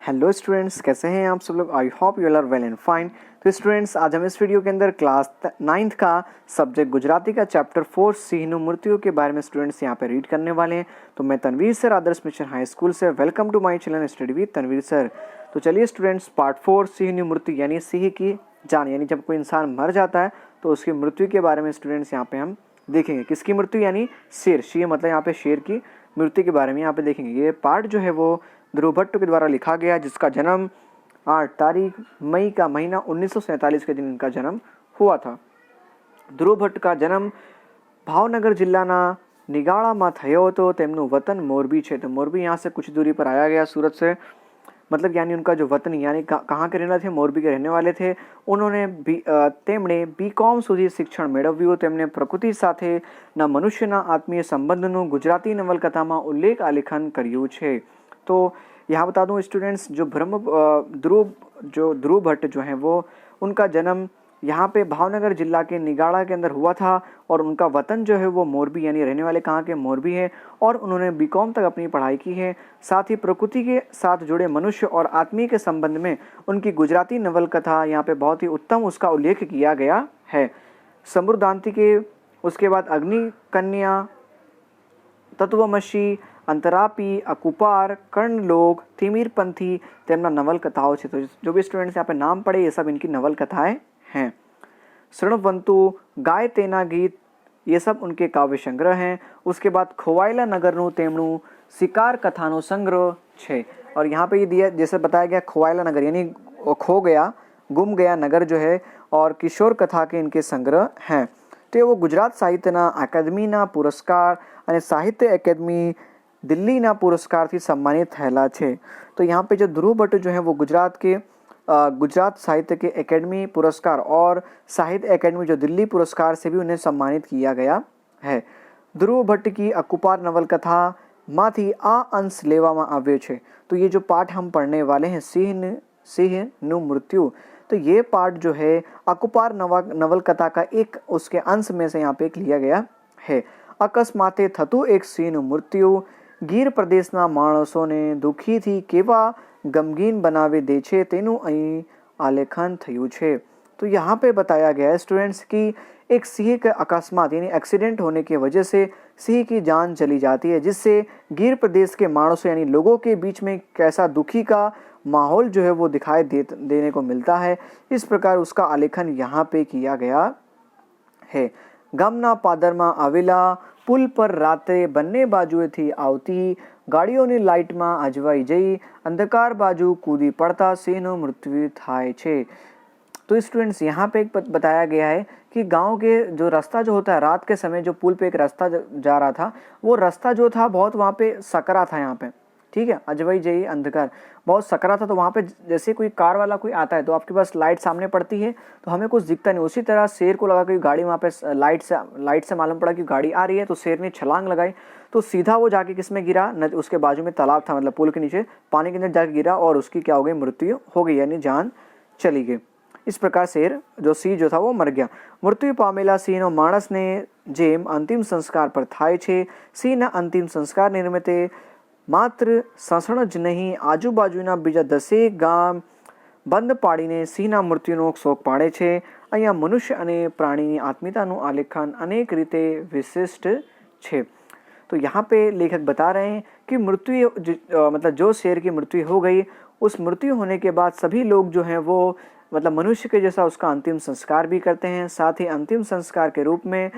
Hello students, कैसे हैं आप सब लोग। I hope you are well and fine. तो स्टूडेंट्स, आज हम इस वीडियो के अंदर क्लास 9th का सब्जेक्ट गुजराती का चैप्टर 4 सिंहनु मूर्तियों के बारे में स्टूडेंट्स यहाँ पे रीड करने वाले हैं। तो मैं Tanveer sir, Adarsh mission high school से, welcome to my channel study with Tanveer sir. तो चलिए स्टूडेंट्स, पार्ट 4 सिंहनु मूर्ति यानी सिंह की जान, यानी जब कोई इंसान मर जाता है तो उसकी मृत्यु के बारे में स्टूडेंट्स यहाँ पे हम देखेंगे। किसकी मृत्यु, यानी शेर। शेर मतलब यहाँ पे शेर की मृत्यु के बारे में यहाँ पे देखेंगे। ये पार्ट जो है वो ध्रुव भट्ट के द्वारा लिखा गया, जिसका जन्म 8 तारीख मई का महीना 1947 के दिन इनका जन्म हुआ था। ध्रुव भट्ट का जन्म भावनगर जिल्लाના નિગાળામાં થયો હતો। તેમનું વતન મોરબી છે। तो मोरबी यहाँ से कुछ दूरी पर आया गया सूरत से, मतलब यानी उनका जो वतन यानी कहाँ के रहने थे, मोरबी के रहने वाले थे। उन्होंने તેમણે બીકોમ સુધી शिक्षण મેળવ્યું। તેમણે પ્રકૃતિ સાથેના મનુષ્યના આત્મીય સંબંધનું ગુજરાતી નવલકથામાં ઉલ્લેખ આલેખન કર્યું છે। तो यहाँ बता दूँ स्टूडेंट्स, जो ध्रुव भट्ट जो हैं वो, उनका जन्म यहाँ पे भावनगर जिला के निगाड़ा के अंदर हुआ था और उनका वतन जो है वो मोरबी, यानी रहने वाले कहाँ के, मोरबी है। और उन्होंने बीकॉम तक अपनी पढ़ाई की है। साथ ही प्रकृति के साथ जुड़े मनुष्य और आत्मी के संबंध में उनकी गुजराती नवलकथा यहाँ पे बहुत ही उत्तम उसका उल्लेख किया गया है। समृद्धांति के, उसके बाद अग्नि कन्या, तत्वमसी, अंतरापी, अकुपार, कर्णलोक, तिमिरपंथी તેમના नवलकथाओं છે। तो जो भी स्टूडेंट्स यहाँ पे नाम पढ़े, ये सब इनकी नवलकथाएं हैं। शरणवंतु, गाय तेना गीत, ये सब उनके काव्य संग्रह हैं। उसके बाद खोवायला नगरनु તેમનું शिकार कथानो संग्रह છે। और यहाँ पे ये दिया, जैसे बताया गया, खोवायला नगर यानी खो गया, गुम गया नगर जो है, और किशोर कथा के इनके संग्रह हैं। तो वो गुजरात साहित्यना अकादमीना पुरस्कार અને સાહિત્ય એકેડમી દિલ્હીના પુરસ્કારથી सम्मानित થયેલા છે। तो यहाँ पे जो ध्रुव भट्ट जो है वो गुजरात साहित्य के एकेडमी पुरस्कार और साहित्य एकेडमी जो दिल्ली पुरस्कार से भी उन्हें सम्मानित किया गया है। ध्रुव भट्ट की अकुपार नवलकथा माथी आ अंश लेवामां આવ્યો છે। तो ये जो पाठ हम पढ़ने वाले हैं, सिंहनु मृत्यु, तो ये पाठ जो है अकुपार नवलकथा का एक उसके अंश में से यहाँ पे लिया गया है। अकस्माते थतु एक सिंहनु मृत्यु ગીર પ્રદેશના માણસોને દુઃખીથી કેવા ગમગીન બનાવી દે છે, તેનું અહીં આલેખન થયું છે। तो यहाँ पे बताया गया है स्टूडेंट्स कि एक सिंह का अकस्मात यानी एक्सीडेंट होने की वजह से सिंह की जान चली जाती है, जिससे गिर प्रदेश के मानसों यानी लोगों के बीच में कैसा दुखी का माहौल जो है वो दिखाई देने को मिलता है। इस प्रकार उसका आलेखन यहाँ पे किया गया है। ગામના પાદરમાં આવેલા પુલ પર રાત્રે બંને બાજુએથી આવતી ગાડીઓની લાઇટમાં અજવાઈ જઈ અંધકાર બાજુ કૂદી પડતા સિંહનું મૃત્યુ થાય છે। तो स्टूडेंट्स यहाँ पे एक बताया गया है कि गांव के जो रास्ता जो होता है, रात के समय जो पुल पे एक रास्ता जा रहा था, वो रास्ता जो था बहुत वहाँ पे सकरा था यहाँ पे, ठीक है, अजवाई जई अंधकार बहुत सकरा था। तो वहाँ पे जैसे कोई कार वाला कोई आता है तो आपके पास लाइट सामने पड़ती है तो हमें कुछ दिखता नहीं। उसी तरह शेर को लगा कि गाड़ी वहाँ पे लाइट से मालूम पड़ा कि गाड़ी आ रही है, तो शेर ने छलांग लगाई, तो सीधा वो जाके किस में गिरा, उसके बाजू में तालाब था, मतलब पुल के नीचे पानी के अंदर जाके गिरा और उसकी क्या हो गई, मृत्यु हो गई, यानी जान चली गई। इस प्रकार शेर जो सिंह जो था वो मर गया। मृत्यु पामेला सिंहનો માણસને જેમ અંતિમ સંસ્કાર પર થાય છે। સિંહના અંતિમ સંસ્કાર નિમિત્તે માત્ર સસણ જ નહીં, આજુબાજુના બીજા 10 ગામ બંધ પાડીને સિંહના મૃત્યુનો શોક પાડે છે। અહીંયા મનુષ્ય અને પ્રાણીની આત્મીયતાનું આલેખન અનેક રીતે વિશિષ્ટ છે। तो यहाँ पे लेखक बता रहे हैं कि मृत्यु मतलब जो शेर की मृत्यु हो गई, उस मृत्यु होने के बाद सभी लोग जो हैं वो मतलब मनुष्य के जैसा उसका अंतिम संस्कार भी करते हैं। साथ ही अंतिम संस्कार के रूप में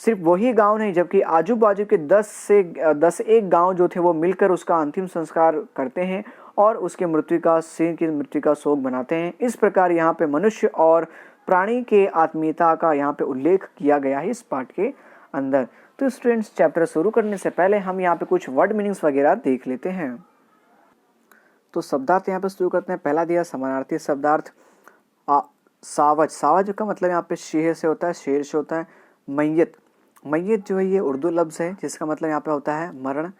सिर्फ वही गांव नहीं, जबकि आजू बाजू के 10 एक गांव जो थे वो मिलकर उसका अंतिम संस्कार करते हैं और उसके मृत्यु का, सिंह की मृत्यु का शोक मनाते हैं। इस प्रकार यहाँ पे मनुष्य और प्राणी के आत्मीयता का यहाँ पे उल्लेख किया गया है इस पाठ के अंदर। तो स्टूडेंट्स, चैप्टर शुरू करने से पहले हम यहाँ पे कुछ वर्ड मीनिंग्स वगैरह देख लेते हैं। तो शब्दार्थ यहाँ पे शुरू करते हैं। पहला दिया समानार्थी शब्दार्थ सावज। सावज का मतलब यहाँ पे शेर से होता है, शेर से होता है। मैयत, मैयत जो है ये उर्दू लफ्ज़ है जिसका मतलब यहाँ पे होता है मरण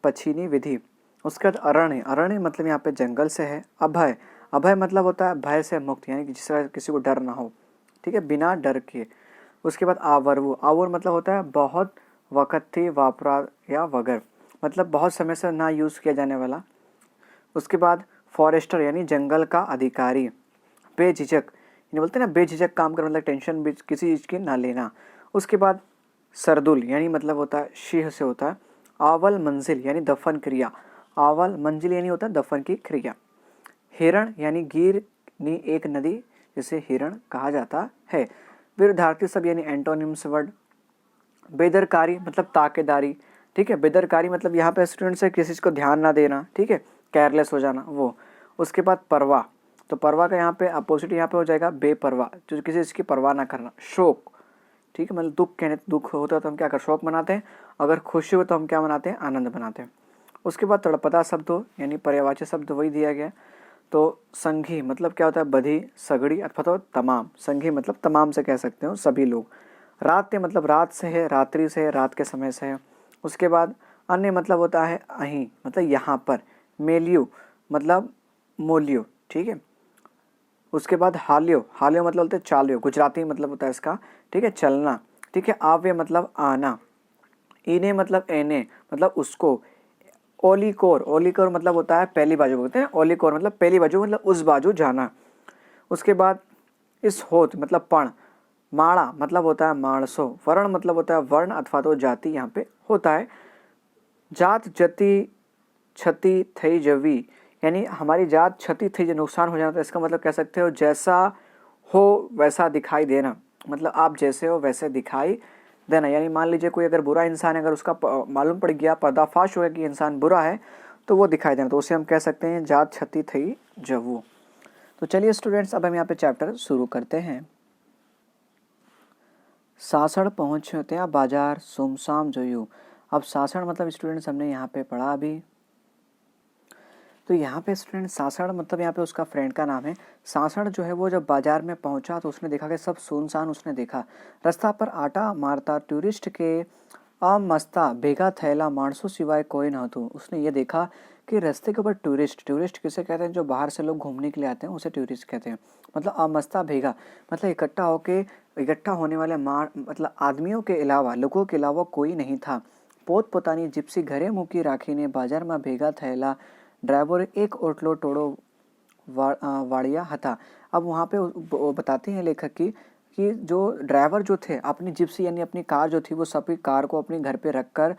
पछीनी विधि। उसके बाद अरण्य, अरण्य मतलब यहाँ पे जंगल से है। अभय, अभय मतलब होता है भय से मुक्त, यानी कि जिसका किसी को डर ना हो, ठीक है, बिना डर के। उसके बाद आवरवु, आवर मतलब होता है बहुत वक्त थे वापरा या वगर, मतलब बहुत समय से ना यूज़ किया जाने वाला। उसके बाद फॉरेस्टर यानी जंगल का अधिकारी, बेझिझक यानी बोलते हैं ना बेझिझक काम कर, मतलब टेंशन भी किसी चीज़ की ना लेना। उसके बाद सरदुल यानी मतलब होता है शीह से होता है। आवल मंजिल यानी दफन क्रिया, आवल मंजिल यानी होता है दफन की क्रिया। हिरण यानी गिर नी एक नदी जिसे हिरण कहा जाता है। विरुद्धार्थी शब्द यानी एंटोनिम्स वर्ड। बेदरकारी मतलब ताकेदारी, ठीक है, बेदरकारी मतलब यहाँ पे स्टूडेंट से किसी चीज़ को ध्यान ना देना, ठीक है, केयरलेस हो जाना वो। उसके बाद परवाह, तो परवाह का यहाँ पे अपोजिट यहाँ पे हो जाएगा बेपरवाह, जो किसी चीज़ की परवाह ना करना। शोक, ठीक है, मतलब दुख कहने, दुख होता है तो हम क्या कर शोक मनाते हैं, अगर खुशी हो तो हम क्या मनाते हैं, आनंद मनाते हैं। उसके बाद तड़पदा शब्द हो यानी पर्यायवाची शब्द वही दिया गया। तो संघी मतलब क्या होता है, बधी, सगड़ी अथवा तो तमाम, संघी मतलब तमाम से कह सकते हो सभी लोग। रात्य मतलब रात से है, रात्रि से है, रात के समय से है। उसके बाद अन्य मतलब होता है अहीं मतलब यहाँ पर। मेलियो मतलब मोलियो, ठीक है। उसके बाद हालियो, हालियो मतलब बोलते हैं चालियो, गुजराती मतलब होता है इसका, ठीक है, चलना, ठीक है। आव्य मतलब आना। इने मतलब एने मतलब उसको। ओलिकोर, ओलिकोर मतलब होता है पहली बाजू, बोलते हैं ओलिकोर मतलब पहली बाजू, मतलब उस बाजू जाना। उसके बाद इस होत मतलब पण। माड़ा मतलब होता है माणसो। वर्ण मतलब होता है वर्ण अथवा तो जाति यहाँ पे होता है। जात जति क्षति थई जवी यानी हमारी जात क्षति थी जो नुकसान हो जाना, तो इसका मतलब कह सकते हो जैसा हो वैसा दिखाई देना, मतलब आप जैसे हो वैसे दिखाई देना। यानी मान लीजिए कोई अगर बुरा इंसान है, अगर उसका मालूम पड़ गया, पर्दाफाश हो गया कि इंसान बुरा है, तो वो दिखाई देना, तो उसे हम कह सकते हैं जात क्षति थई जवू। तो चलिए स्टूडेंट्स, अब हम यहाँ पे चैप्टर शुरू करते हैं। सासण पहुँचे ત્યાં बाजार सुमसाम जोयू। अब सासण मतलब स्टूडेंट्स हमने यहाँ पे पढ़ा अभी। तो यहाँ पे स्टूडेंट सासण मतलब यहाँ पे उसका फ्रेंड का नाम है। सासण जो है वो जब बाजार में पहुँचा तो उसने देखा कि सब सुनसान उसने देखा। रास्ता पर आटा मारता टूरिस्ट के अमस्ता भेगा थैला मानसों सिवाय कोई न हो। उसने ये देखा कि रास्ते के ऊपर टूरिस्ट, टूरिस्ट किसे कहते हैं, जो बाहर से लोग घूमने के लिए आते हैं उसे टूरिस्ट कहते हैं। मतलब अमस्ता भेगा मतलब इकट्ठा होने वाले मतलब आदमियों के अलावा, लोगों के अलावा कोई नहीं था। पोत पोतानी जिप्सी घरे मूकी राखीने बाजार में भेगा थैला ड्राइवर एक ओटलो टोड़ो वाड़िया हता। अब वहाँ पे वो बताते हैं लेखक की कि जो ड्राइवर जो थे अपनी जिप्सी यानी अपनी कार जो थी वो सभी कार को अपने घर पे रखकर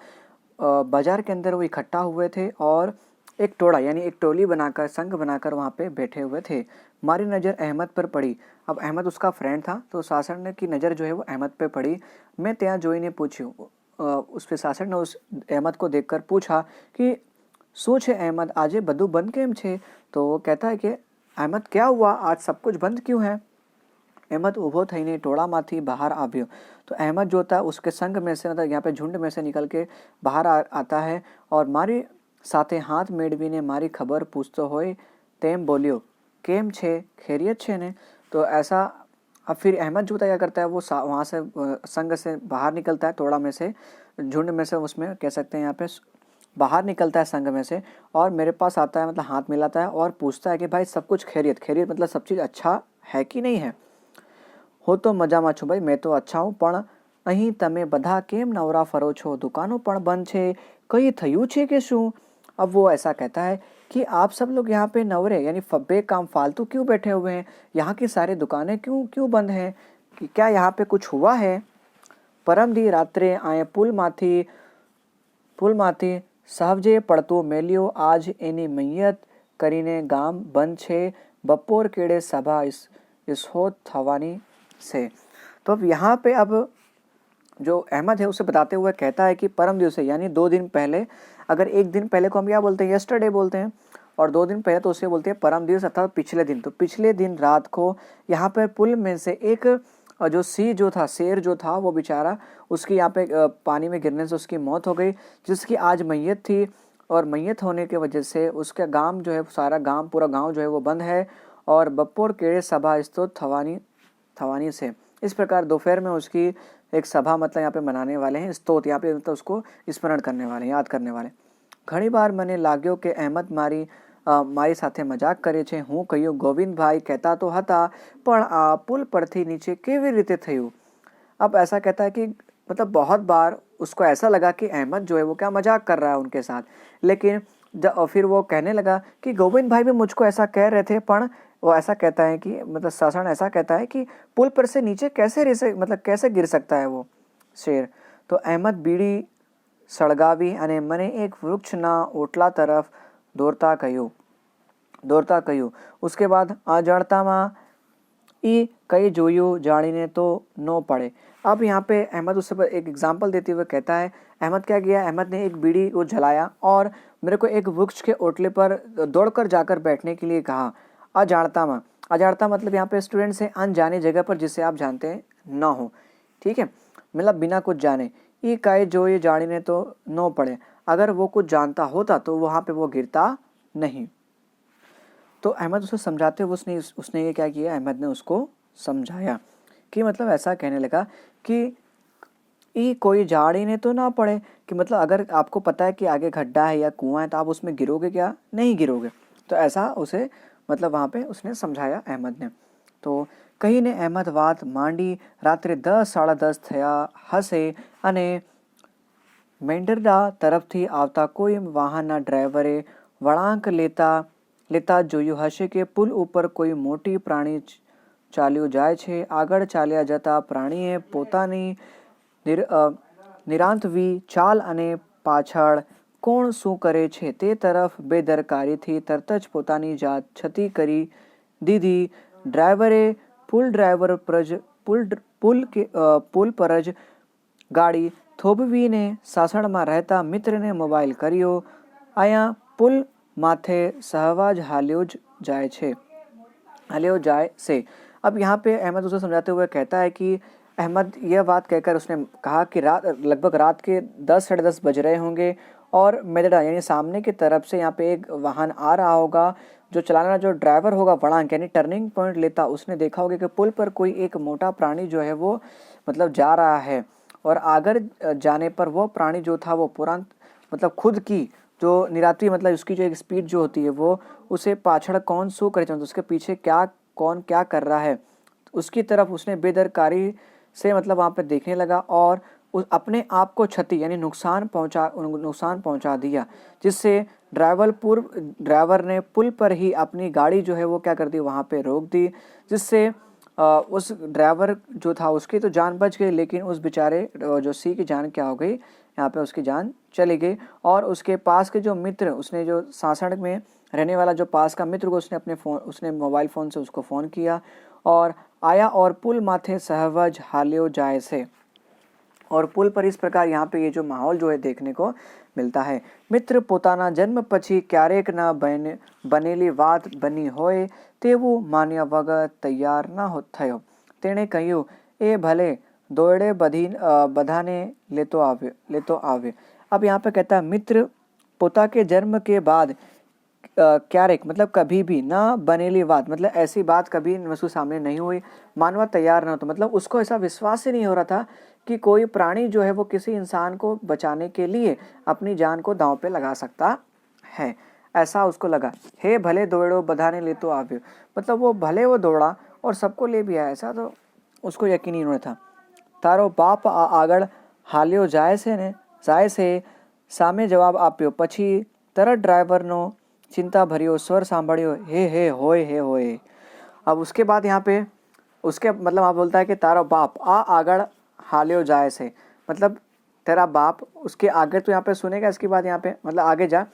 बाजार के अंदर वो इकट्ठा हुए थे और एक टोड़ा यानी एक टोली बनाकर, संघ बनाकर वहाँ पे बैठे हुए थे। हमारी नज़र अहमद पर पड़ी। अब अहमद उसका फ्रेंड था, तो सासण ने की नज़र जो है वो अहमद पे पड़ी। मैं त्या जोई ने पूछी, उस पर सासण ने उस अहमद को देखकर पूछा कि શું છે अहमद, આજે બધું બંધ કેમ છે? तो वो कहता है कि अहमद क्या हुआ, आज सब कुछ बंद क्यों है? अहमद ऊभो थईने टोळामांथी बहार આવ્યો। तो अहमद जो होता है उसके संग में से, मतलब यहाँ पे झुंड में से निकल के बाहर आता है और मारी साथे हाथ मेળવીને मारी खबर पूछतो होय तेम बोलियो केम छे, खैरियत छे ने। तो ऐसा अब फिर अहमद जो होता है क्या करता है, वो वहाँ से संग से बाहर निकलता है, टोड़ा में से, झुंड में से, उसमें कह सकते हैं यहाँ पे बाहर निकलता है संग में से और मेरे पास आता है, मतलब हाथ मिलाता है और पूछता है कि भाई सब कुछ खैरियत, खैरियत मतलब सब चीज़ अच्छा है कि नहीं है। हो तो मजाમાં છું भाई, मैं तो अच्छा हूँ, પણ અહીં તમે બધા કેમ નવરા ફરો છો, દુકાનો પણ બંધ છે, કઈ થયું છે કે શું? अब वो ऐसा कहता है कि आप सब लोग यहाँ पे नवरे यानी फब्बे काम फालतू क्यों बैठे हुए हैं, यहाँ की सारी दुकानें क्यों क्यों बंद हैं, कि क्या यहाँ पे कुछ हुआ है? परम दी रात्रे आए પુલમાંથી સાહજે પડતો મેલ્યો, આજ એની મૈયત કરીને ગામ બંધ છે, બપોર કેડે સભા इसहोत थवानी से। तो अब यहाँ पे अब जो अहमद है उसे बताते हुए कहता है कि परम दिवस यानी 2 दिन पहले, अगर एक दिन पहले को हम क्या बोलते हैं, यस्टरडे बोलते हैं, और 2 दिन पहले तो उसे बोलते हैं परम दिवस अर्थात पिछले दिन। तो पिछले दिन रात को यहाँ पर पुल में से एक जो शेर जो था वो बेचारा, उसकी यहाँ पे पानी में गिरने से उसकी मौत हो गई, जिसकी आज मैयत थी, और मैयत होने की वजह से उसका गांव जो है, सारा गांव, पूरा गांव जो है वो बंद है, और बपोर केड़े सभा स्तोत थवानी से। इस प्रकार दोपहर में उसकी एक सभा मतलब यहाँ पे मनाने वाले हैं, स्तोत यहाँ पे मतलब उसको स्मरण करने वाले, याद करने वाले। घणी बार મને લાગ્યો કે અહેમદ મારી સાથે મજાક કરે છે। હું કહ્યું ગોવિંદભાઈ કહેતા તો હતા, પણ આ પુલ પરથી નીચે કેવી રીતે થયું? अब ऐसा कहता है कि मतलब बहुत बार उसको ऐसा लगा कि अहमद जो है वो क्या मजाक कर रहा है उनके साथ, लेकिन फिर वो कहने लगा कि गोविंद भाई भी मुझको ऐसा कह रहे थे, पर वो ऐसा कहता है कि मतलब सासण ऐसा कहता है कि पुल पर से नीचे कैसे गिर सकता है वो शेर। तो अहमद बीड़ी સળગાવી અને મને એક વૃક્ષના ઓટલા તરફ દોરતા કહ્યું। उसके बाद अजाણતામાં ई कई जोયું जाने तो नो पड़े। अब यहाँ पे अहमद उससे एक एग्जाम्पल देते हुए कहता है, अहमद क्या किया, अहमद ने एक बीड़ी को जलाया और मेरे को एक वृक्ष के ओटले पर दौड़कर जाकर बैठने के लिए कहा। अजाणता मतलब यहाँ पे स्टूडेंट से अनजानी जगह पर जिसे आप जानते हैं ना हो, ठीक है, मतलब बिना कुछ जाने। ये काए जो ये जाने तो नो पड़े, अगर वो कुछ जानता होता तो वहाँ पे वो गिरता नहीं। तो अहमद उसे समझाते हुए उसने ये क्या किया, अहमद ने उसको समझाया कि मतलब ऐसा कहने लगा कि ये कोई जाने तो ना पड़े, कि मतलब अगर आपको पता है कि आगे गड्ढा है या कुआं है तो आप उसमें गिरोगे क्या, नहीं गिरोगे। तो ऐसा उसे मतलब वहाँ पे उसने समझाया अहमद ने। तो કહીને અહેમદ વાત માંડી। રાત્રે 10 સાડા 10 થયા હશે અને મેંઢરડા તરફથી આવતા કોઈ વાહનના ડ્રાઈવરે વળાંક લેતા જોયું હશે કે પુલ ઉપર કોઈ મોટી પ્રાણી ચાલ્યું જાય છે। આગળ ચાલ્યા જતા પ્રાણીએ પોતાની નિરાંતવી ચાલ અને પાછળ કોણ શું કરે છે તે તરફ બેદરકારીથી તરત જ પોતાની જાત છતી કરી દીધી। ડ્રાઈવરે પુલ પર જ ગાડી થોભવીને સાસણમાં રહેતા મિત્રને મોબાઈલ કર્યો। અહીંયા પુલ માથે सहवाज हाल्यो जाए से। अब यहाँ पे अहमद उसे समझाते हुए कहता है कि अहमद यह बात कहकर उसने कहा कि लगभग रात के 10 साढ़े 10 बज रहे होंगे और मेदड़ा यानी सामने की तरफ से यहाँ पे एक वाहन आ रहा होगा। जो चलाना जो ड्राइवर होगा वळांक यानी टर्निंग पॉइंट लेता, उसने देखा होगा कि पुल पर कोई एक मोटा प्राणी जो है वो मतलब जा रहा है और आगे जाने पर वो प्राणी जो था वो पुरान मतलब खुद की जो निरात्री मतलब उसकी जो एक स्पीड जो होती है वो उसे पाछड़ कौन सो करे, उसके पीछे कौन क्या कर रहा है उसकी तरफ उसने बेदरकारी से मतलब वहाँ पे देखने लगा और अपने आप को क्षति यानी नुकसान पहुँचा दिया, जिससे ड्राइवर ने पुल पर ही अपनी गाड़ी जो है वो क्या कर दी, वहाँ पे रोक दी, जिससे उस ड्राइवर जो था उसकी तो जान बच गई, लेकिन उस बेचारे जो सी की जान क्या हो गई, यहाँ पे उसकी जान चली गई। और उसके पास के जो मित्र, उसने जो सासण में रहने वाला जो पास का मित्र को उसने मोबाइल फ़ोन से उसको फ़ोन किया और आया और पुल माथे सहवज हाल्यो जाए से। और पुल पर इस प्रकार यहाँ पे ये जो माहौल जो है देखने को मिलता है। मित्र पोताना जन्म पछी क्यारेक न बनेली वात बनी होय तेवू मान्या वगर तैयार न थयो। तेणे कह्यु ए भले दौड़े बधाने लेतो आवे। अब यहाँ पे कहता है मित्र पोता के जन्म के बाद क्यारेक मतलब कभी भी ना बनेली बात मतलब ऐसी बात कभी उसके सामने नहीं हुई, मानवा तैयार न हो, तो मतलब उसको ऐसा विश्वास ही नहीं हो रहा था कि कोई प्राणी जो है वो किसी इंसान को बचाने के लिए अपनी जान को दांव पे लगा सकता है, ऐसा उसको लगा। हे भले दौड़ो बधाने ले तो आव्यो, मतलब वो भले वो दौड़ा और सबको ले भी आया, ऐसा तो उसको यकीन ही नहीं था। तारो बाप आगळ हाल्यो जाए से सामे जवाब आप्यो, पछी तरत ड्राइवरनो चिंता भरियो स्वर सांभळ्यो, हे होय। अब उसके बाद यहाँ पे उसके मतलब आप बोलता है कि तारो बाप आगळ हाल्यो जाए से, मतलब तेरा बाप उसके आगे तो यहाँ पे सुनेगा, इसके बाद यहाँ पे मतलब आगे जा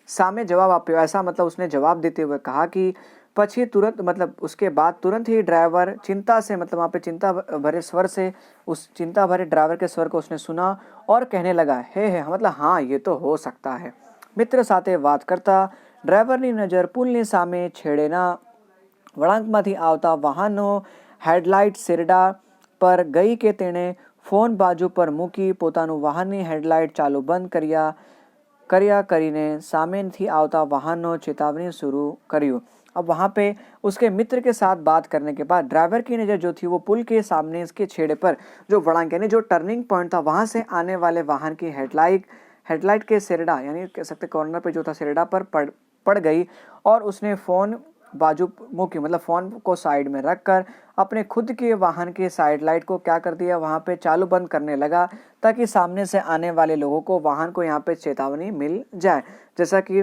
सामे जवाब आप्यो, ऐसा मतलब उसने जवाब देते हुए कहा कि पछी तुरंत मतलब उसके बाद तुरंत ही ड्राइवर चिंता से मतलब वहाँ पे चिंता भरे स्वर से उस चिंता भरे ड्राइवर के स्वर को उसने सुना और कहने लगा हे मतलब हाँ ये तो हो सकता है। मित्र साथे बात करता ड्राइवरनी नजर पुलની સામે છેડેના વળાંકમાંથી આવતા વાહનનો હેડલાઇટ શેરડા પર ગઈ કે તેણે ફોન બાજુ પર મૂકી પોતાનું વાહનની હેડલાઇટ ચાલુ બંધ કર્યા કરીને સામેથી આવતા વાહનનો ચેતવણી शुरू કર્યું। अब वहाँ पे उसके मित्र के साथ बात करने के बाद ड्राइवर की नज़र जो थी वो पुल के सामने इसके छेड़े पर जो वळांक यानी जो टर्निंग पॉइंट था वहाँ से आने वाले वाहन की हेडलाइट के सिरडा यानी कह सकते कॉर्नर पे जो था सिरडा पर पड़ गई और उसने फ़ोन बाजू मुकी मतलब फ़ोन को साइड में रखकर अपने खुद के वाहन के साइड लाइट को क्या कर दिया, वहाँ पे चालू बंद करने लगा ताकि सामने से आने वाले लोगों को वाहन को यहाँ पे चेतावनी मिल जाए। जैसा कि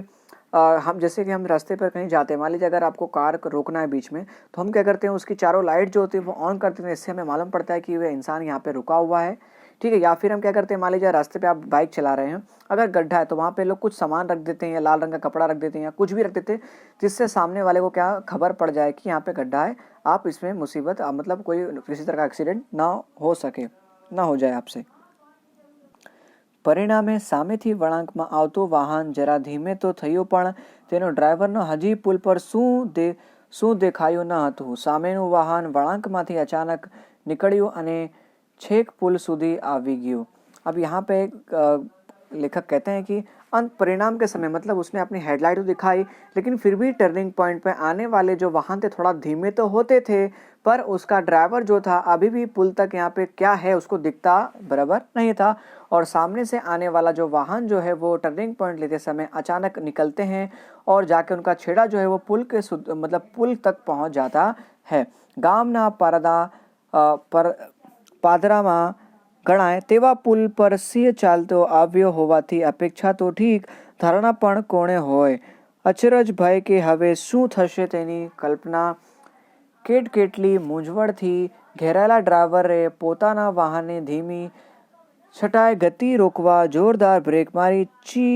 हम जैसे कि हम रास्ते पर कहीं जाते हैं, मान लीजिए अगर आपको कार को रोकना है बीच में, तो हम क्या करते हैं, उसकी चारों लाइट जो होती है वो ऑन कर देते हैं, इससे हमें मालूम पड़ता है कि वह इंसान यहाँ पे रुका हुआ है, ठीक है। या फिर हम क्या करते हैं, मान लीजिए रास्ते पे आप बाइक चला रहे हैं, अगर गड्ढा है तो वहाँ पे लोग कुछ सामान रख देते हैं, या लाल रंग का कपड़ा रख देते हैं, या कुछ भी रख देते हैं, जिससे सामने वाले को क्या खबर पड़ जाए कि यहाँ पे गड्ढा है, आप इसमें मुसीबत मतलब कोई किसी तरह का एक्सीडेंट ना हो सके, ना हो जाए आपसे। પરિણામે સામેથી વળાંકમાં આવતું વાહન જરા ધીમે તો થયું, પણ તેનો ડ્રાઈવરનો હજી પુલ પર શું દેખાયું ન હતું। સામેનું વાહન વળાંકમાંથી અચાનક નીકળ્યું અને છેક પુલ સુધી આવી ગયું। अब यहाँ पे लेखक कहते हैं कि अंत परिणाम के समय मतलब उसने अपनी हेडलाइट तो दिखाई, लेकिन फिर भी टर्निंग पॉइंट पे आने वाले जो वाहन थे थोड़ा धीमे तो होते थे, पर उसका ड्राइवर जो था अभी भी पुल तक यहाँ पे क्या है उसको दिखता बराबर नहीं था, और सामने से आने वाला जो वाहन जो है वो टर्निंग पॉइंट लेते समय अचानक निकलते हैं और जाके उनका छेड़ा जो है वो पुल के मतलब पुल तक पहुँच जाता है। गामना પાદરામાં ગણાય તેવા પુલ પર સિંહ ચાલતો આવ્યો હોવાથી અપેક્ષા તો ઠીક, ધારણા પણ કોણે હોય। અચરજ ભય કે હવે શું થશે તેની કલ્પના કેટકેટલી મૂંઝવણથી ઘેરાયેલા ડ્રાઈવરે પોતાના વાહનને ધીમી છટાએ ગતિ રોકવા જોરદાર બ્રેક મારી ची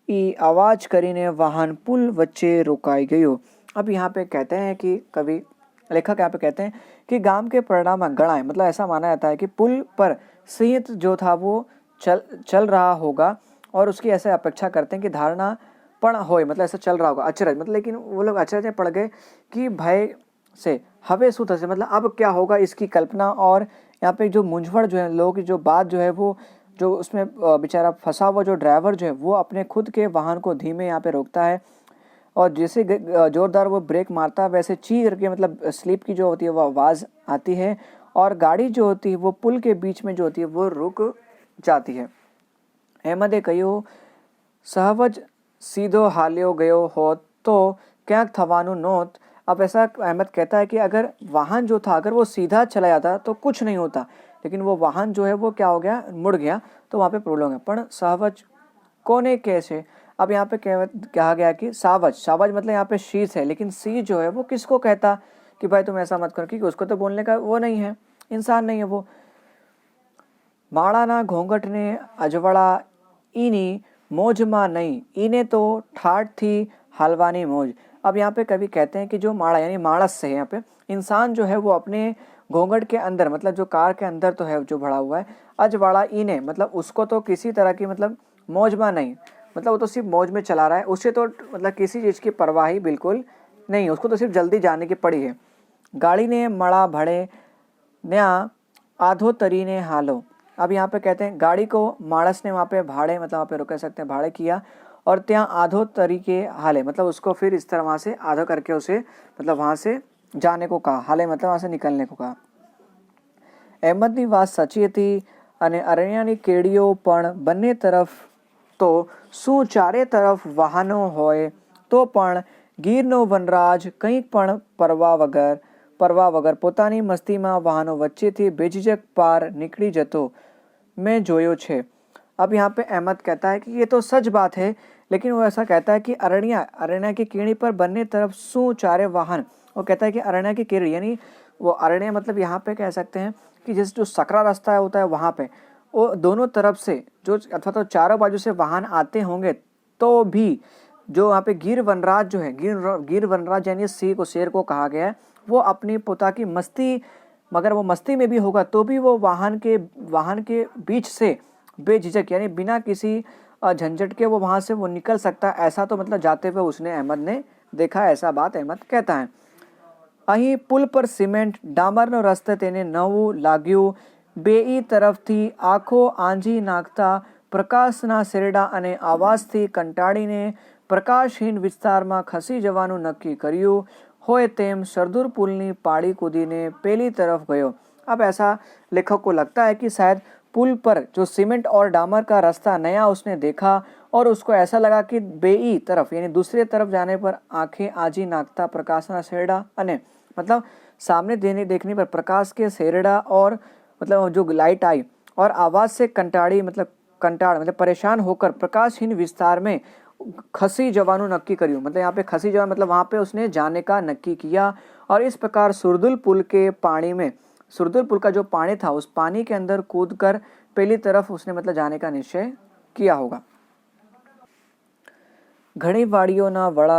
ई आवाज કરીને વાહન પુલ વચ્ચે રોકાઈ ગયો। अब यहाँ पे कहते हैं कि कवि लेखक यहाँ पे कहते हैं कि गांव के परिणाम गणाएं मतलब ऐसा माना जाता है कि पुल पर सिंह जो था वो चल रहा होगा, और उसकी ऐसे अपेक्षा करते हैं कि धारणा पण होए मतलब ऐसा चल रहा होगा। अचरज मतलब, लेकिन वो लोग अचरज में पड़ गए कि भय से हवे सूत से मतलब अब क्या होगा इसकी कल्पना, और यहाँ पे जो मूंझवण जो है लोगों की जो बात जो है वो जो उसमें बेचारा फंसा हुआ जो ड्राइवर जो है वो अपने खुद के वाहन को धीमे यहाँ पे रोकता है, और जैसे जोरदार वो ब्रेक मारता है वैसे ची करके मतलब स्लिप की जो होती है वो आवाज़ आती है, और गाड़ी जो होती है वो पुल के बीच में जो होती है वो रुक जाती है। अहमदे કહ્યું, सहवज सीधो हाल्यो गयो हो तो ક્યાંક થવાનું નહોત। अब ऐसा अहमद कहता है कि अगर वाहन जो था अगर वो सीधा चला जाता तो कुछ नहीं होता, लेकिन वो वाहन जो है वो क्या हो गया, मुड़ गया, तो वहाँ पे प्रॉब्लम हो गया। पण सहवज कोने कैसे, अब यहाँ पे कहा गया कि सावज मतलब यहाँ पे शीश है, लेकिन सी जो है वो किसको कहता कि भाई तुम ऐसा मत करो, क्योंकि उसको तो बोलने का वो नहीं है, इंसान नहीं है वो। माळाना घोंघट ने अजवड़ा ईनी मौज मा नहीं, ईने तो ठाठ थी हलवानी मौज। अब यहाँ पे कभी कहते हैं कि जो माड़ा यानी माणस से यहाँ पे इंसान जो है वो अपने घोंघट के अंदर मतलब जो कार के अंदर तो है जो भरा हुआ है, अजवाड़ा ईने मतलब उसको तो किसी तरह की मतलब मौज मा नहीं, मतलब वो तो सिर्फ मौज में चला रहा है, उससे तो मतलब किसी चीज़ की परवाह ही बिल्कुल नहीं, उसको तो सिर्फ जल्दी जाने की पड़ी है। गाड़ी ने मड़ा भड़े न्या आधो तरी ने हालो। अब यहाँ पे कहते हैं गाड़ी को माणस ने वहाँ पे भाड़े मतलब वहाँ पे रुक सकते हैं भाड़े किया, और त्या आधो तरीके हाले मतलब उसको फिर इस तरह वहाँ से आधो करके उसे मतलब वहाँ से जाने को कहा, हाले मतलब वहाँ से निकलने को कहा। अहमदनी बात सच्ची थी અને અરણ્યની કેડીઓ પણ બંને તરફ તો શું ચારે તરફ વાહનો હોય તો પણ ગીરનો વનરાજ કંઈક પણ પરવા વગર પોતાની મસ્તીમાં વાહનો વચ્ચેથી બેઝિઝક પાર નીકળી જતો મેં જોયો છે। अब यहाँ पे अहमद कहता है कि ये तो सच बात है, लेकिन वो ऐसा कहता है कि अरण्या की कीड़ी पर बनने तरफ सू चारे वाहन, वो कहता है कि अरण्या की कीड़ी यानी वो अरण्य मतलब यहाँ पे कह सकते हैं कि जैसे जो सकरा रास्ता होता है वहाँ पे वो दोनों तरफ से जो अथवा तो चारों बाजू से वाहन आते होंगे, तो भी जो वहाँ पे गिर वनराज जो है गिर वनराज यानी शेर को कहा गया है, वो अपनी पोता की मस्ती, मगर वो मस्ती में भी होगा तो भी वो वाहन के बीच से बेझिझक यानी बिना किसी झंझट के वो वहाँ से वो निकल सकता है, ऐसा तो मतलब जाते हुए उसने अहमद ने देखा, ऐसा बात अहमद कहता है। અહીં પુલ પર સિમેન્ટ ડામરનો રસ્તો તેને નવું લાગ્યું, બેઈ તરફથી આંખો આંજી નાખતા પ્રકાશના શેરડા અને આવાજથી કંટાળીને પ્રકાશહીન વિસ્તારમાં ખસી જવાનું નક્કી કર્યું હોય તેમ સરદૂર પુલની પાળી કૂદીને પેલી તરફ ગયો। अब ऐसा लेखक को लगता है कि शायद पुल पर जो सीमेंट और डामर का रास्ता नया उसने देखा और उसको ऐसा लगा कि बेई तरफ यानी दूसरे तरफ जाने पर आंखें आजी नाकता प्रकाशना शेरड़ा अने मतलब सामने देखने पर प्रकाश के शेरड़ा और मतलब जो लाइट आई और आवाज़ से कंटाड़ मतलब परेशान होकर प्रकाशहीन विस्तार में खसी जवानु नक्की करियो, मतलब यहाँ पे खसी जवा मतलब वहाँ पे उसने जाने का नक्की किया। और इस प्रकार सुरदुल पुल के पानी में, सुरदुल पुल का जो पानी था उस पानी के अंदर कूदकर पहली तरफ उसने मतलब जाने का निश्चय किया होगा। घणी વાડીઓના વડા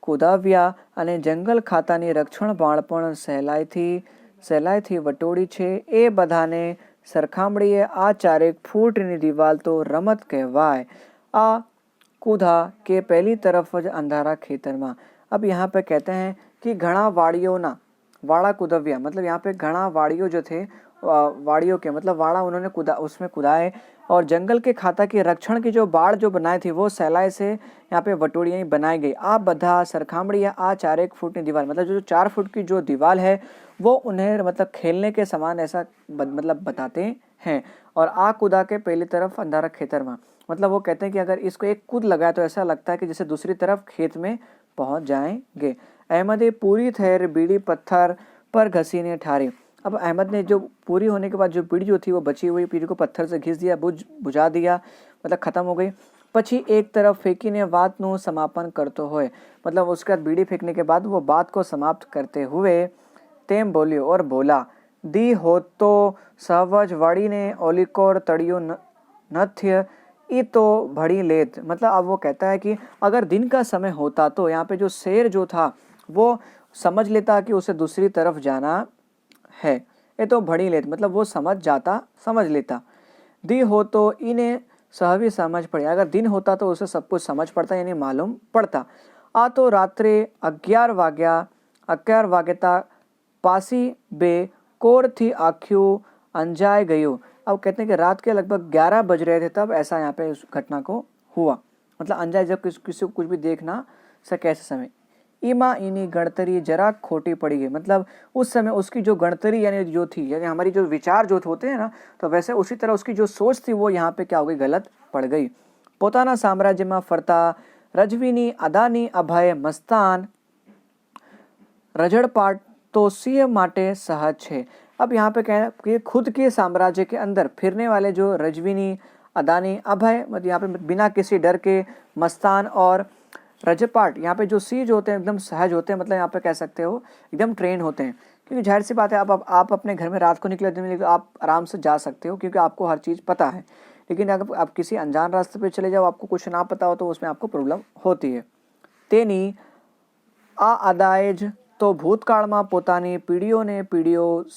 કુદાવ્યા અને જંગલ ખાતાની રક્ષણ બાળપણ સહેલાઈથી વટોળી છે, એ બધાને સરખામણીએ આ ચારેક ફૂટની દિવાલ તો રમત કહેવાય। आ कूदा के पहली तरफ अंधारा खेतर में। अब यहाँ पे कहते हैं कि घना वाड़ियों ना, वाड़ा कुदव्या मतलब यहाँ पे घना वाड़ियों जो थे, वाड़ियों के मतलब वाड़ा उन्होंने कुदा, उसमें कुदाए। और जंगल के खाता की रक्षण की जो बाड़ जो बनाई थी वो सैलाई से यहाँ पे वटोड़ियाँ बनाई गई। आ बधा सरखामड़िया आ 4 फुट की दीवार मतलब जो 4 फुट की जो दीवार है वो उन्हें मतलब खेलने के समान ऐसा मतलब बताते हैं। और आ कूदा के पहली तरफ अंधारा खेतर में मतलब वो कहते हैं कि अगर इसको एक कूद लगाए तो ऐसा लगता है कि जैसे दूसरी तरफ खेत में पहुंच जाएंगे। अहमदे पूरी थैर बीड़ी पत्थर पर घसीने ठारी। अब अहमद ने जो पूरी होने के बाद जो बीड़ी जो थी वो बची हुई बीड़ी को पत्थर से घिस दिया, बुझा दिया, मतलब खत्म हो गई। पछी एक तरफ फेंकीने बातનું समापन करतो होय मतलब उसके बाद बीड़ी फेंकने के बाद वो बात को समाप्त करते हुए तेम बोलियो और बोला, दी हो तो सहवज वड़ीने ओलिकोर तड़ियो नथ्य ई तो भड़ी लेत। मतलब अब वो कहता है कि अगर दिन का समय होता तो यहाँ पे जो शेर जो था वो समझ लेता कि उसे दूसरी तरफ जाना है, ये तो भड़ी लेत मतलब वो समझ लेता। दी हो तो इन्हें सहवी समझ पड़ी, अगर दिन होता तो उसे सब कुछ समझ पड़ता यानी मालूम पड़ता। आ तो रात्रे 11 वाग्यता पासी बे कोर थी आँख्यों अंजाए गयो। अब कहते हैं कि रात के लगभग 11 बज रहे थे तब ऐसा यहाँ पे उस घटना को हुआ, मतलब अंजाए जब किसी को कुछ भी देख ना सके ऐसे समय। ईमा इनी गणतरी जरा खोटी पड़ी गई मतलब उस समय उसकी जो गणतरी यानी जो थी यानी हमारी जो विचार जो होते हैं ना तो वैसे उसी तरह उसकी जो सोच थी वो यहाँ पे क्या हो गई, गलत पड़ गई। पोताना साम्राज्य में फरता रजवीनी अदानी अभय मस्तान रजड़पाट तो सिंह माटे सहज है। अब यहाँ पे कह कि खुद के साम्राज्य के अंदर फिरने वाले जो रजवीनी अदानी अभय मतलब यहाँ पे बिना किसी डर के मस्तान और रजपाट यहाँ पे जो सिंह जो होते हैं एकदम सहज होते हैं, मतलब यहाँ पे कह सकते हो एकदम ट्रेन होते हैं। क्योंकि जाहिर सी बात है आप अपने घर में रात को निकले दिन में आप आराम से जा सकते हो क्योंकि आपको हर चीज़ पता है। लेकिन अगर आप किसी अनजान रास्ते पे चले जाओ आपको कुछ ना पता हो तो उसमें आपको प्रॉब्लम होती है। तेनी आ अदायज तो भूतकाल में पोतानी पीढ़ियों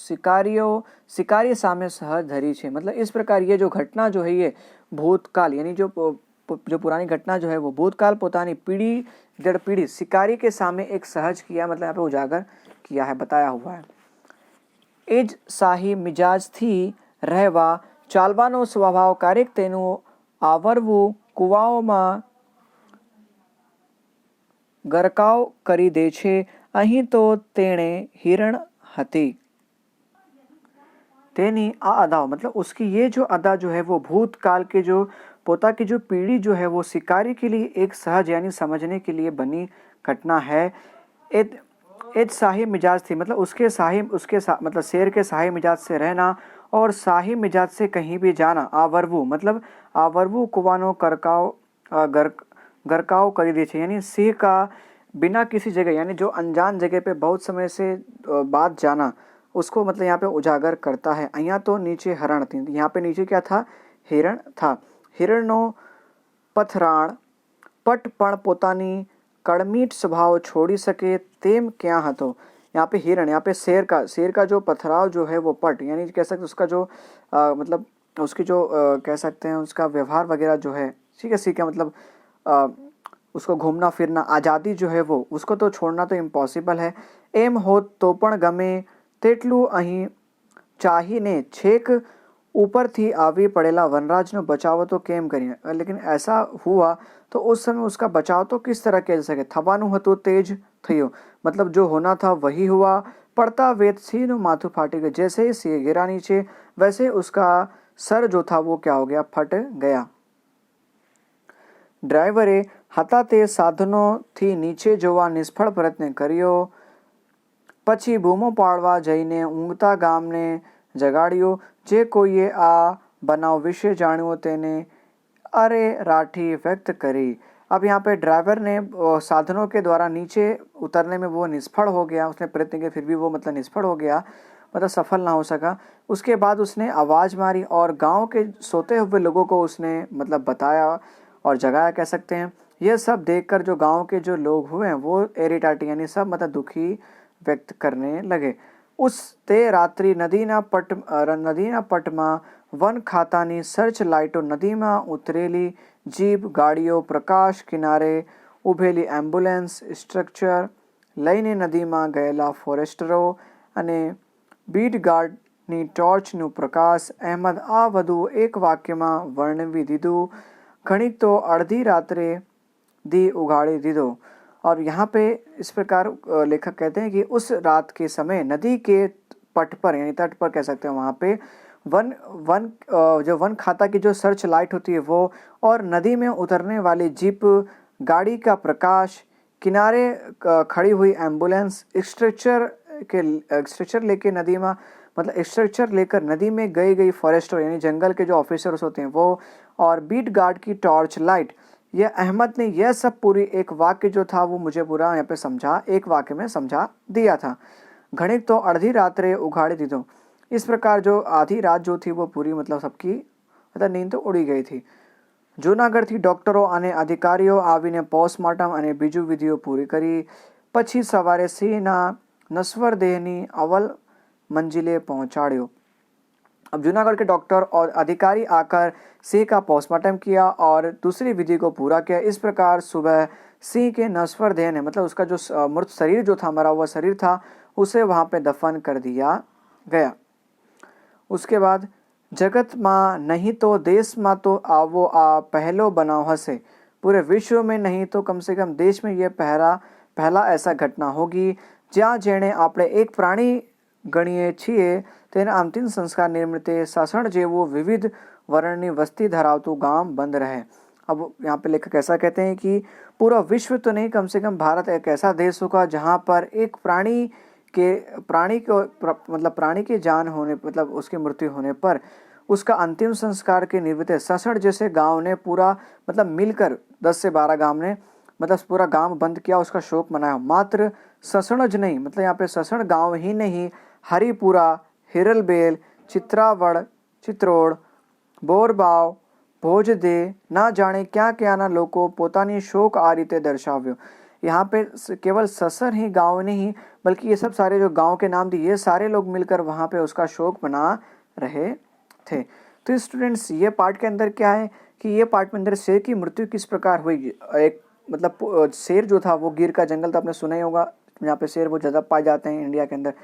शिकारी सामे सहज धरी छे। मतलब इस प्रकार ये जो घटना जो है ये भूतकाल यानी जो पुरानी घटना जो है वो भूतकाल पोतानी पीढ़ी दर पीढ़ी शिकारी के सामने एक सहज किया मतलब यहाँ पे उजागर किया है, बताया हुआ है। एज शाही मिजाज थी रहवा चालवानो स्वभाव कार्यक तेनु आवरवू कुवाओं गरकाव करी दे छे। અહીં તો તેણે हिरण हती। तेनी आ अदा मतलब उसकी ये जो अदा जो है वो भूतकाल के जो पोता की जो पीढ़ी जो है वो शिकारी के लिए एक सहज यानी समझने के लिए बनी घटना है। एक शाही मिजाज थी मतलब मतलब शेर के शाही मिजाज से रहना और शाही मिजाज से कहीं भी जाना। आवरवू मतलब आवरवू कुवानो गरकाव करी दे छे यानी सिंह का बिना किसी जगह यानी जो अनजान जगह पे बहुत समय से बाद जाना उसको मतलब यहाँ पे उजागर करता है। અહીંયા तो नीचे हरण थी, यहाँ पे नीचे क्या था, हिरण था। हिरणनो पथराण पट पण पोतानी कड़मीट स्वभाव छोड़ी सके तेम क्या हतो। यहाँ पे हिरण यहाँ पे शेर का जो पथराव जो है वो पट यानी कह सकते उसका जो मतलब उसकी जो कह सकते हैं उसका व्यवहार वगैरह जो है ठीक है सीखा मतलब उसको घूमना फिरना आज़ादी जो है वो उसको तो छोड़ना तो इम्पॉसिबल है। एम हो तो पण गमे तेटलू अहीं चाहिने छेक ऊपर थी आवी पड़ेला वनराजनो बचाव तो केम करिए। लेकिन ऐसा हुआ तो उस समय उसका बचाव तो किस तरह किया जा सके। थवानु हतो तेज थयो मतलब जो होना था वही हुआ। पड़ता वेद सिंह माथु फाटी गया, जैसे ही सिंह गिरा नीचे वैसे उसका सर जो था वो क्या हो गया, फट गया। ड्राइवरे હતા તે સાધનોથી નીચે જોવા નિષ્ફળ પ્રયત્ન કર્યો, પછી બૂમો પાડવા જઈને ઊંઘતા ગામને જગાડ્યો। જે કોઈએ આ બનાવ વિશે જાણ્યો તેને અરે રાઠી વ્યક્ત કરી। अब यहाँ पे ड्राइवर ने साधनों के द्वारा नीचे उतरने में वो निष्फल हो गया, उसने प्रयत्न किया फिर भी वो मतलब निष्फल हो गया, मतलब सफल ना हो सका। उसके बाद उसने आवाज़ मारी और गांव के सोते हुए लोगों को उसने मतलब बताया और जगाया कह सकते हैं। यह सब देखकर जो गांव के जो लोग हुए हैं वो एरिटाटी यानी सब मतलब दुखी व्यक्त करने लगे। उस ते रात्रि नदीना पटमा वन खातानी सर्च लाइटो नदीमा उतरेली जीप गाड़ियों प्रकाश किनारे ઉભેલી એમ્બ્યુલન્સ સ્ટ્રક્ચર લઈને નદીમાં ગયેલા ફોરેસ્ટરો અને બીટ ગાર્ડની ટોર્ચનું પ્રકાશ અહેમદ આ વધુ એક વાક્યમાં વર્ણવી દીધું, ઘણીક તો અડધી રાત્રે दी उगाड़ी दीदो। और यहाँ पे इस प्रकार लेखक कहते हैं कि उस रात के समय नदी के पट पर यानी तट पर कह सकते हैं वहाँ पे जो वन खाता की जो सर्च लाइट होती है वो और नदी में उतरने वाली जीप गाड़ी का प्रकाश, किनारे खड़ी हुई एम्बुलेंस, स्ट्रक्चर लेके नदी में मतलब स्ट्रक्चर लेकर नदी में गई फॉरेस्टर यानी जंगल के जो ऑफिसर्स होते हैं वो, और बीट गार्ड की टॉर्च लाइट। ये अहमद ने यह सब पूरी एक वाक्य जो था वो मुझे पूरा यहाँ पे समझा, एक वाक्य में समझा दिया था। घणिक तो अर्धी रात्रे उघाड़ी दी दो। इस प्रकार जो आधी रात जो थी वो पूरी मतलब सबकी मतलब नींद तो उड़ी गई थी। જૂનાગઢથી ડૉક્ટરો અને અધિકારીઓ આવીને પોસ્ટમોર્ટમ અને બીજું વિધિઓ પૂરી કરી પછી સવારે સિંહના નશ્વર દેહની અવલ મંजिले पहुंचाड़ियो। अब जूनागढ़ के डॉक्टर और अधिकारी आकर सिंह का पोस्टमार्टम किया और दूसरी विधि को पूरा किया। इस प्रकार सुबह सिंह के नश्वर देह ने मतलब उसका जो मृत शरीर जो था, मरा हुआ शरीर था, उसे वहाँ पे दफन कर दिया गया। उसके बाद जगत में नहीं तो देश में तो आवो आ पहलो बनाव हसे, पूरे विश्व में नहीं तो कम से कम देश में यह पहला ऐसा घटना होगी ज्યાં જેણે આપણે એક પ્રાણી ગણીએ છીએ તેના અંતિમ સંસ્કાર નિમિત્તે સાસણ જેવું વિવિધ વર્ણની વસ્તી ધરાવતું ગામ બંધ रहे। अब यहाँ पे लेखक ऐसा कहते हैं कि पूरा विश्व तो नहीं, कम से कम भारत एक ऐसा देश होगा जहाँ पर एक प्राणी के जान होने मतलब उसकी मृत्यु होने पर उसका अंतिम संस्कार के निमित्त ससण जैसे गांव ने पूरा मतलब मिलकर 10 से 12 गांव ने मतलब पूरा गांव बंद किया, उसका शोक मनाया। मात्र ससण ज नहीं, मतलब यहाँ पे ससण गांव ही नहीं, हरिपुरा, हिरलबेल, चित्रावड़, चित्रोड़, बोरबाव, भोजदे ना जाने क्या क्याना लोको पोतानी शोक आ रीते दर्शाव्यो। यहाँ पे केवल ससर ही गांव नहीं बल्कि ये सब सारे जो गांव के नाम थे ये सारे लोग मिलकर वहाँ पे उसका शोक मना रहे थे। तो स्टूडेंट्स ये पार्ट के अंदर क्या है कि ये पार्ट में अंदर शेर की मृत्यु किस प्रकार हुई। एक मतलब शेर जो था वो गिर का जंगल तो आपने सुना ही होगा, यहाँ पे शेर बहुत ज़्यादा पाए जाते हैं इंडिया के अंदर।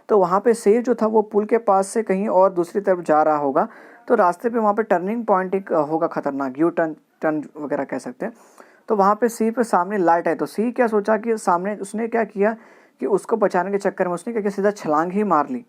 तो वहाँ पे शेर जो था वो पुल के पास से कहीं और दूसरी तरफ जा रहा होगा, तो रास्ते पे वहाँ पे टर्निंग पॉइंट एक होगा खतरनाक, यू टर्न वगैरह कह सकते हैं। तो वहाँ पे सिंह पे सामने लाइट है, तो सिंह क्या सोचा कि सामने उसने क्या किया कि उसको बचाने के चक्कर में उसने क्या किया सीधा छलांग ही मार ली,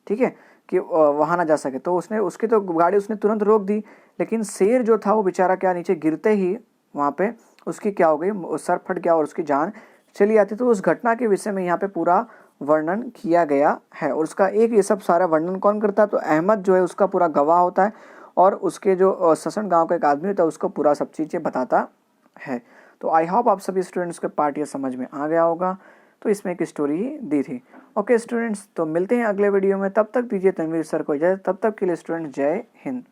ठीक है, कि वहाँ ना जा सके। तो उसने उसकी तो गाड़ी उसने तुरंत रोक दी, लेकिन शेर जो था वो बेचारा क्या नीचे गिरते ही वहाँ पे उसकी क्या हो गई, सर फट गया और उसकी जान चली आती। तो उस घटना के विषय में यहाँ पे पूरा वर्णन किया गया है। और उसका एक ये सब सारा वर्णन कौन करता है, तो अहमद जो है उसका पूरा गवाह होता है और उसके जो ससण गांव का एक आदमी होता है उसको पूरा सब चीज़ें बताता है। तो आई होप आप सभी स्टूडेंट्स के पार्ट ये समझ में आ गया होगा। तो इसमें एक स्टोरी ही दी थी। ओके स्टूडेंट्स, तो मिलते हैं अगले वीडियो में, तब तक दीजिए तनवीर सर को इजाज़त, तब तक के लिए स्टूडेंट्स जय हिंद।